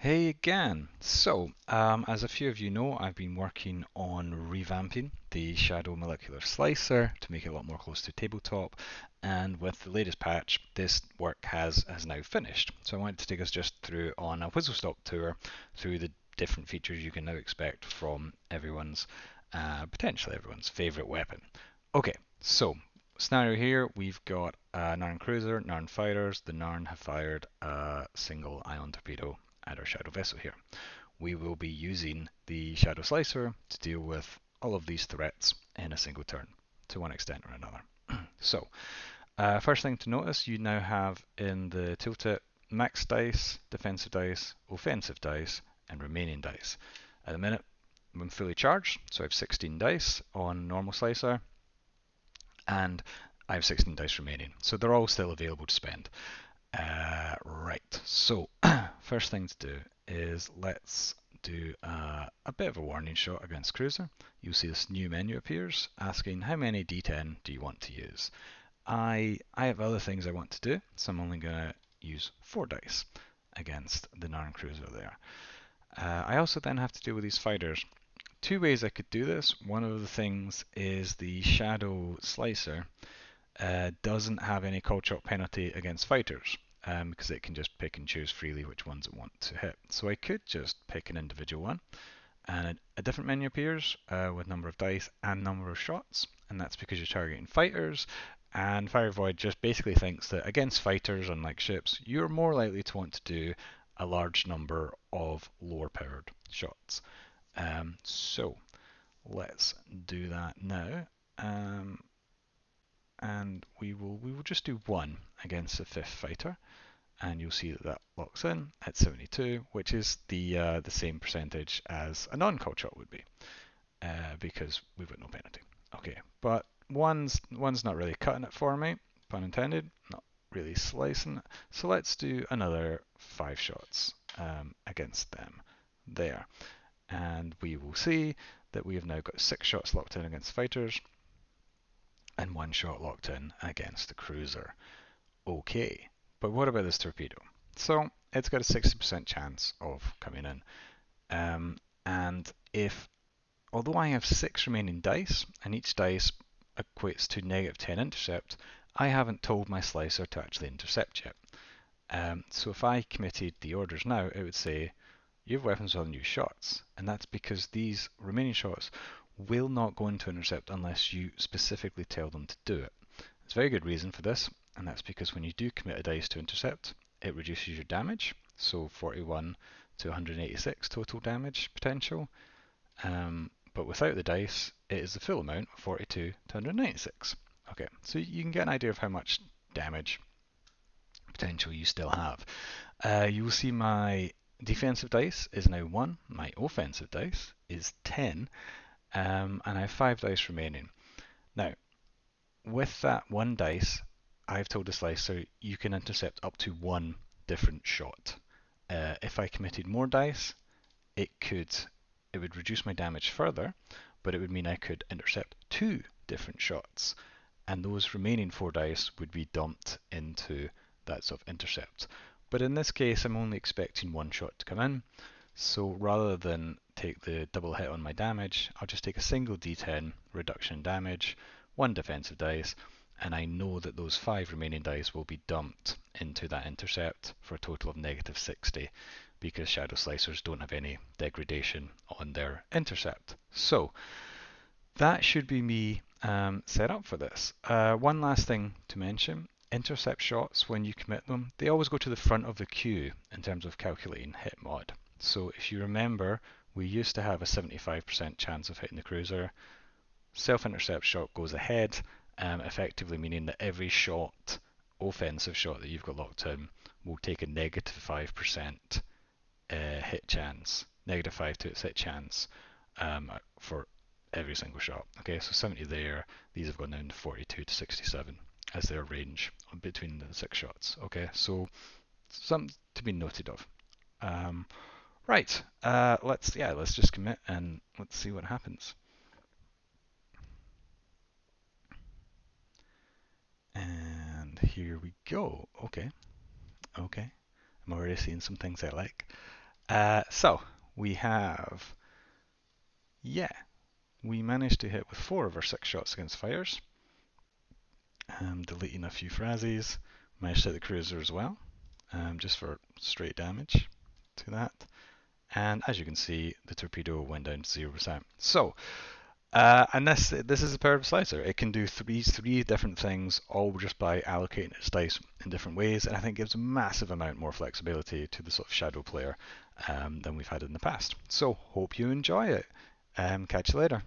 Hey again. As a few of you know, I've been working on revamping the Shadow Molecular Slicer to make it a lot more close to tabletop. And with the latest patch, this work has now finished. So I wanted to take us just through on a whistle-stop tour through the different features you can now expect from potentially everyone's favorite weapon. Okay, so scenario here, we've got a Narn cruiser, Narn fighters. The Narn have fired a single ion torpedo at our shadow vessel here. We will be using the shadow slicer to deal with all of these threats in a single turn to one extent or another. First thing to notice, you now have in the tooltip max dice, defensive dice, offensive dice, and remaining dice. At the minute, I'm fully charged, so I have 16 dice on normal slicer, and I have 16 dice remaining. So they're all still available to spend. Right, so first thing to do is let's do a bit of a warning shot against cruiser. You'll see this new menu appears asking how many D10 do you want to use. I have other things I want to do, so I'm only going to use 4 dice against the Narn cruiser there. I also then have to deal with these fighters. Two ways I could do this. One of the things is the Shadow Slicer doesn't have any call chop penalty against fighters because it can just pick and choose freely which ones it wants to hit. So I could just pick an individual one, and a different menu appears with number of dice and number of shots, and that's because you're targeting fighters. And Fire Void just basically thinks that against fighters, unlike ships, you're more likely to want to do a large number of lower powered shots. So let's do that now. And we will just do one against the fifth fighter, and you'll see that that locks in at 72, which is the same percentage as a non-call shot would be, because we've got no penalty. Okay, but one's not really cutting it for me, pun intended, not really slicing it. So let's do another 5 shots against them there, and we will see that we have now got 6 shots locked in against fighters and 1 shot locked in against the cruiser. Okay, but what about this torpedo? So it's got a 60% chance of coming in. And if, although I have 6 remaining dice, and each dice equates to -10 intercept, I haven't told my slicer to actually intercept yet. So if I committed the orders now, it would say, you have weapons on new shots, and that's because these remaining shots will not go into intercept unless you specifically tell them to do it. There's a very good reason for this, and that's because when you do commit a dice to intercept, it reduces your damage, so 41 to 186 total damage potential, but without the dice, it is the full amount of 42 to 196. Okay, so you can get an idea of how much damage potential you still have. You will see my defensive dice is now 1, my offensive dice is 10, and I have 5 dice remaining. Now, with that 1 dice, I've told the slicer you can intercept up to 1 different shot. If I committed more dice, it would reduce my damage further, but it would mean I could intercept 2 different shots, and those remaining 4 dice would be dumped into that sort of intercept. But in this case, I'm only expecting 1 shot to come in, so rather than take the double hit on my damage, I'll just take a single d10 reduction in damage, 1 defensive dice, and I know that those 5 remaining dice will be dumped into that intercept for a total of -60, because Shadow Slicers don't have any degradation on their intercept. So that should be me set up for this. One last thing to mention, intercept shots, when you commit them, they always go to the front of the queue in terms of calculating hit mod. So if you remember, we used to have a 75% chance of hitting the cruiser. Self-intercept shot goes ahead, effectively meaning that every shot, offensive shot that you've got locked in, will take a -5% hit chance, -5 to its hit chance for every single shot. Okay, so 70 there, these have gone down to 42 to 67 as their range between the 6 shots. Okay, so something to be noted of. Right, let's just commit and let's see what happens. And here we go. Okay, I'm already seeing some things I like. So we have, yeah, we managed to hit with 4 of our 6 shots against fires. Deleting a few phrases. Managed to hit the cruiser as well, just for straight damage to that. And as you can see, the torpedo went down to 0%. So, and this is the power of Slicer. It can do three different things, all just by allocating its dice in different ways, and I think gives a massive amount more flexibility to the sort of shadow player than we've had in the past. So, hope you enjoy it. Catch you later.